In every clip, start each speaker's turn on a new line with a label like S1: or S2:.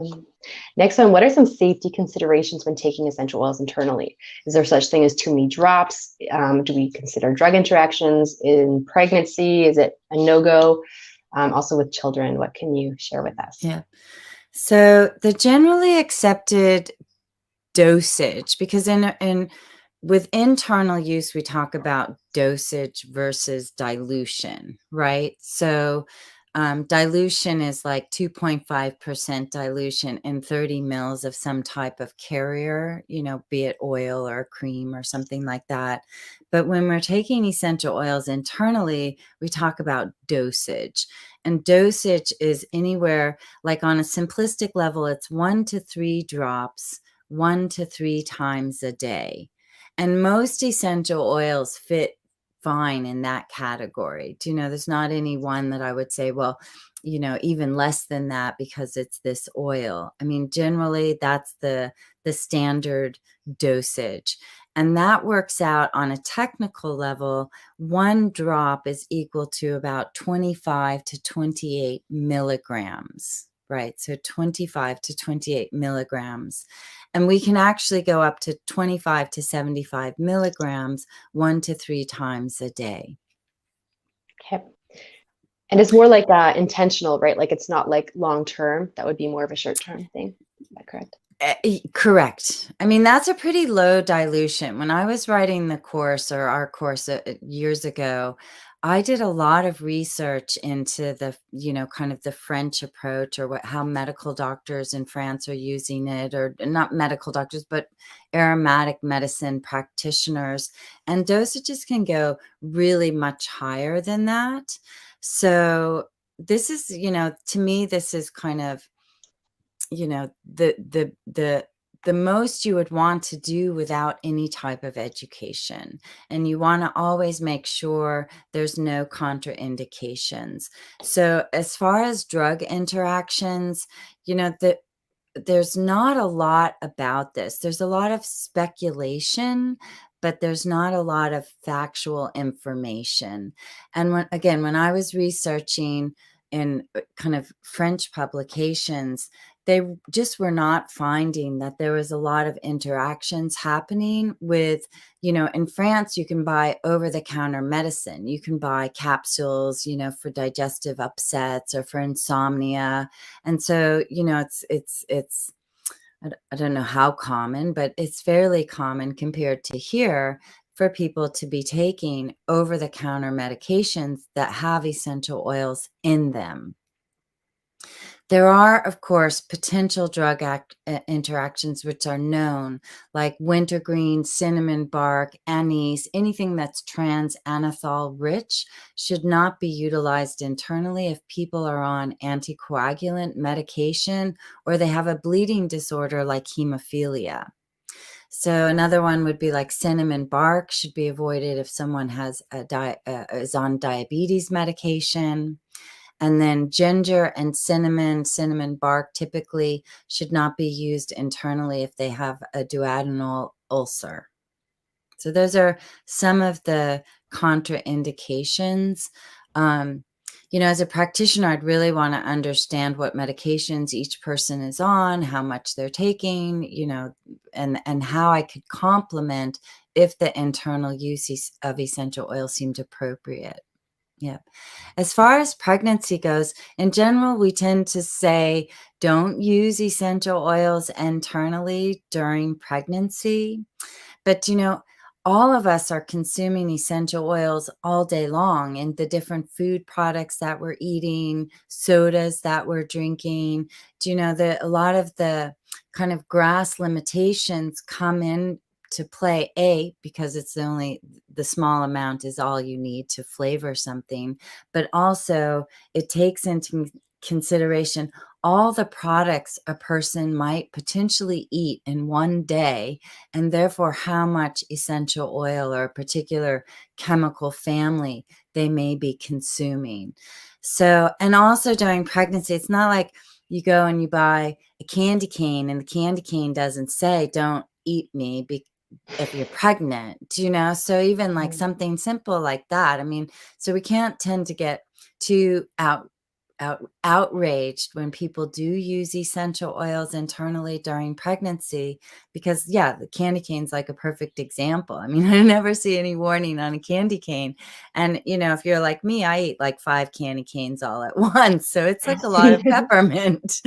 S1: Mm. Next one, what are some safety considerations when taking essential oils internally? Is there such thing as too many drops? Do we consider drug interactions in pregnancy? Is it a no-go? Also with children, what can you share with us?
S2: Yeah. So the generally accepted dosage, because in with internal use, we talk about dosage versus dilution, right? So dilution is like 2.5% dilution in 30 mils of some type of carrier, be it oil or cream or something like that. But when we're taking essential oils internally, we talk about dosage. And dosage is anywhere, like on a simplistic level, it's 1 to 3 drops 1 to 3 times a day. And most essential oils fit fine in that category. There's not any one that I would say, well, even less than that because it's this oil. I mean, generally that's the standard dosage. And that works out on a technical level. 1 drop is equal to about 25 to 28 milligrams, right? So 25 to 28 milligrams. And we can actually go up to 25 to 75 milligrams 1 to 3 times a day.
S1: Okay. And it's more like intentional, right? Like it's not like long-term. That would be more of a short-term thing. Is that correct?
S2: Correct. I mean, that's a pretty low dilution. When I was writing the course or our course years ago, I did a lot of research into the, kind of the French approach, or how medical doctors in France are using it, or not medical doctors, but aromatic medicine practitioners. And dosages can go really much higher than that. So this is, to me, this is kind of, the most you would want to do without any type of education. And you want to always make sure there's no contraindications. So as far as drug interactions, there's not a lot about this. There's a lot of speculation, but there's not a lot of factual information. And when I was researching in kind of French publications, they just were not finding that there was a lot of interactions happening with, in France, you can buy over-the-counter medicine. You can buy capsules, for digestive upsets or for insomnia. And so, it's I don't know how common, but it's fairly common compared to here for people to be taking over-the-counter medications that have essential oils in them. There are, of course, potential drug interactions which are known, like wintergreen, cinnamon bark, anise. Anything that's trans-anethol rich should not be utilized internally if people are on anticoagulant medication or they have a bleeding disorder like hemophilia. So another one would be like cinnamon bark should be avoided if someone has is on diabetes medication. And then ginger and cinnamon bark typically should not be used internally if they have a duodenal ulcer. So those are some of the contraindications. As a practitioner, I'd really want to understand what medications each person is on, how much they're taking, and how I could complement if the internal use of essential oil seemed appropriate. Yeah. As far as pregnancy goes, in general, we tend to say don't use essential oils internally during pregnancy. But, all of us are consuming essential oils all day long in the different food products that we're eating, sodas that we're drinking. Do you know that a lot of the kind of GRAS limitations come in to play, because it's the small amount is all you need to flavor something, but also it takes into consideration all the products a person might potentially eat in one day, and therefore how much essential oil or a particular chemical family they may be consuming. So, and also during pregnancy, it's not like you go and you buy a candy cane and the candy cane doesn't say don't eat me if you're pregnant, so even like something simple like that. I mean, so we can't tend to get too outraged when people do use essential oils internally during pregnancy, because yeah, the candy cane's like a perfect example. I mean, I never see any warning on a candy cane. And if you're like me, I eat like 5 candy canes all at once. So it's like a lot of peppermint.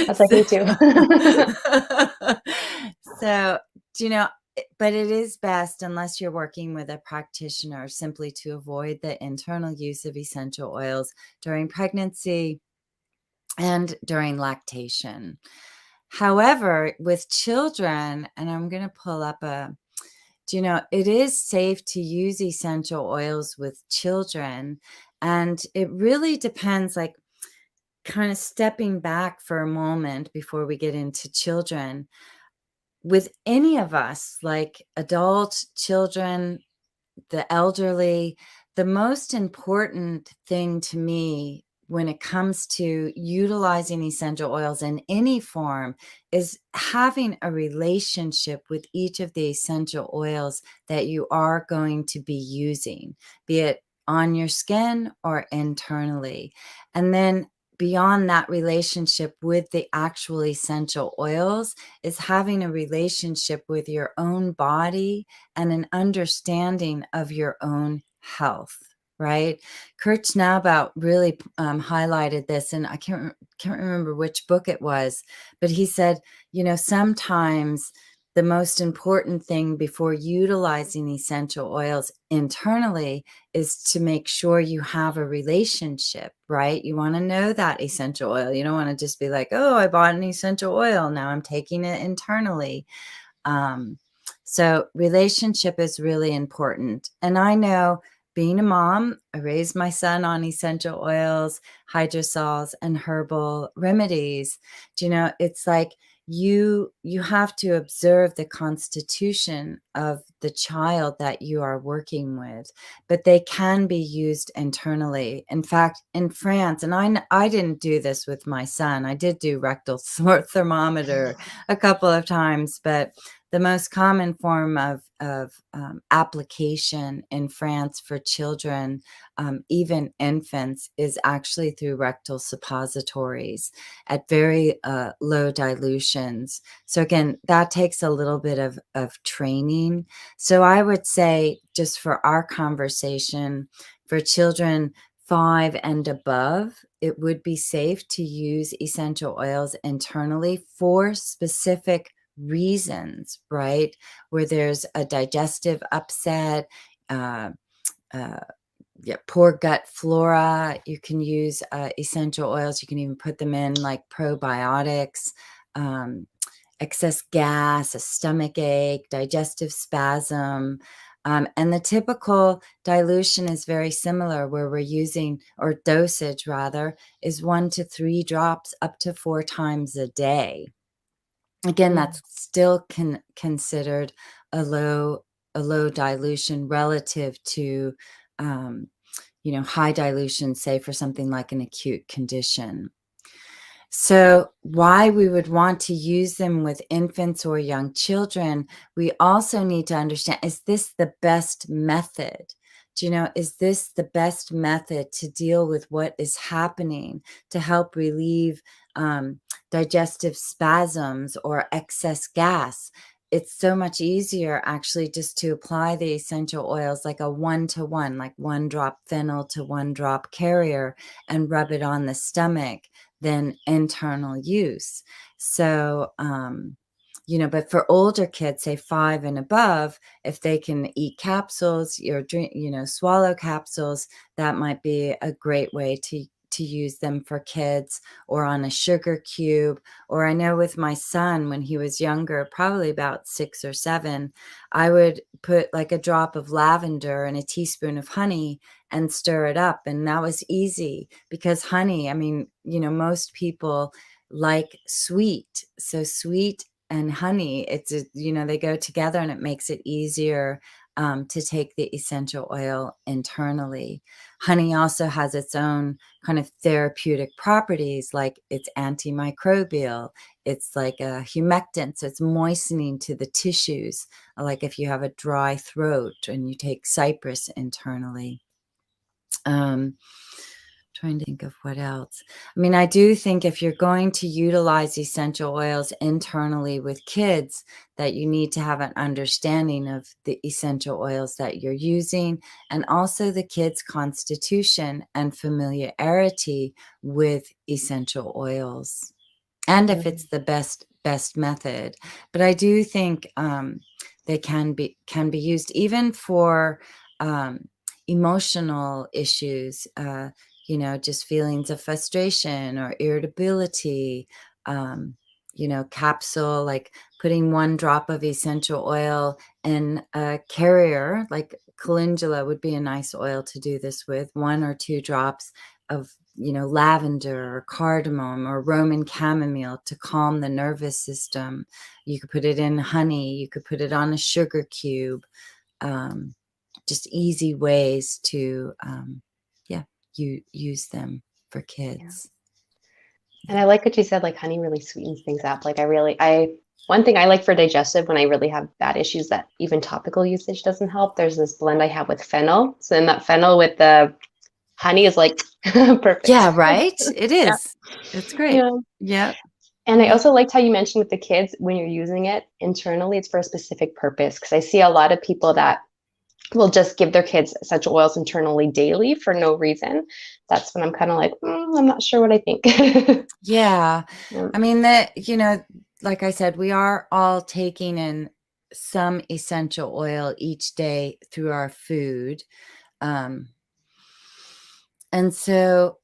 S1: That's like me too.
S2: So, but it is best, unless you're working with a practitioner, simply to avoid the internal use of essential oils during pregnancy and during lactation. However, with children, and I'm going to pull up it is safe to use essential oils with children. And it really depends, like, kind of stepping back for a moment before we get into children. With any of us, like adults, children, the elderly, the most important thing to me when it comes to utilizing essential oils in any form is having a relationship with each of the essential oils that you are going to be using, be it on your skin or internally. And then beyond that relationship with the actual essential oils is having a relationship with your own body and an understanding of your own health, right? Kurt Schnaubelt really highlighted this, and I can't remember which book it was, but he said, sometimes the most important thing before utilizing essential oils internally is to make sure you have a relationship, right? You want to know that essential oil. You don't want to just be like, oh, I bought an essential oil, now I'm taking it internally. So relationship is really important. And I know, being a mom, I raised my son on essential oils, hydrosols, and herbal remedies. It's like you have to observe the constitution of the child that you are working with, but they can be used internally. In fact, in France, and I didn't do this with my son. I did do rectal thermometer a couple of times, but the most common form of application in France for children, even infants, is actually through rectal suppositories at very low dilutions. So again, that takes a little bit of training. So I would say, just for our conversation, for children 5 and above, it would be safe to use essential oils internally for specific reasons, right? Where there's a digestive upset, poor gut flora, you can use essential oils. You can even put them in like probiotics, excess gas, a stomach ache, digestive spasm. And the typical dilution is very similar, where we're using, or dosage rather, is 1 to 3 drops up to 4 times a day. Again, that's still considered a low dilution relative to, high dilution, say for something like an acute condition. So why we would want to use them with infants or young children, we also need to understand, is this the best method? Is this the best method to deal with what is happening, to help relieve digestive spasms or excess gas? It's so much easier actually just to apply the essential oils like a 1-to-1, like 1 drop phenyl to 1 drop carrier, and rub it on the stomach than internal use. So, but for older kids, say 5 and above, if they can eat capsules or drink, swallow capsules, that might be a great way to use them for kids, or on a sugar cube. Or I know with my son, when he was younger, probably about 6 or 7, I would put like a drop of lavender and a teaspoon of honey and stir it up. And that was easy, because honey, I mean, most people like sweet. So sweet and honey, they go together, and it makes it easier to take the essential oil internally. Honey also has its own kind of therapeutic properties, like it's antimicrobial. It's like a humectant, so it's moistening to the tissues, like if you have a dry throat and you take cypress internally. Trying to think of what else. I mean, I do think if you're going to utilize essential oils internally with kids, that you need to have an understanding of the essential oils that you're using, and also the kid's constitution and familiarity with essential oils, and if it's the best method. But I do think they can be used even for emotional issues, you know, just feelings of frustration or irritability. You know, capsule, like putting 1 drop of essential oil in a carrier, like calendula would be a nice oil to do this with, 1 or 2 drops of, you know, lavender or cardamom or Roman chamomile to calm the nervous system. You could put it in honey. You could put it on a sugar cube. Just easy ways to, you use them for kids.
S1: And I like what you said, like honey really sweetens things up. Like one thing I like for digestive when I really have bad issues that even topical usage doesn't help, there's this blend I have with fennel. So then that fennel with the honey is like perfect.
S2: Yeah, right? It is. It's great.
S1: Yeah.
S2: Yeah.
S1: And I also liked how you mentioned with the kids, when you're using it internally, it's for a specific purpose. Because I see a lot of people that will just give their kids essential oils internally daily for no reason. That's when I'm kind of like, I'm not sure what I think.
S2: Yeah. I mean, you know, like I said, we are all taking in some essential oil each day through our food. And so,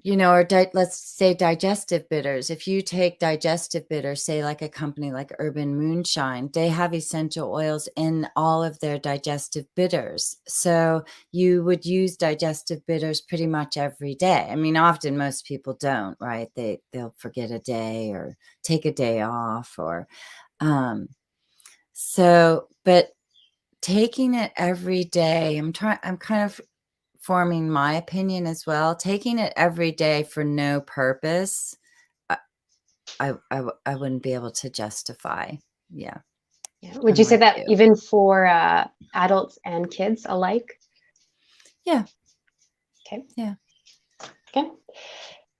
S2: you know, or let's say digestive bitters. If you take digestive bitters, say like a company like Urban Moonshine, they have essential oils in all of their digestive bitters. So you would use digestive bitters pretty much every day. I mean, often most people don't, right? They'll forget a day or take a day off, or but taking it every day, I'm kind of forming my opinion as well. Taking it every day for no purpose, I wouldn't be able to justify. Yeah.
S1: Would you say that even for adults and kids alike?
S2: Yeah.
S1: Okay.
S2: Yeah.
S1: Okay.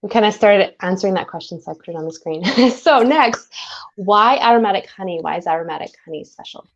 S1: We kind of started answering that question, so I put it on the screen. So next, why aromatic honey? Why is aromatic honey special?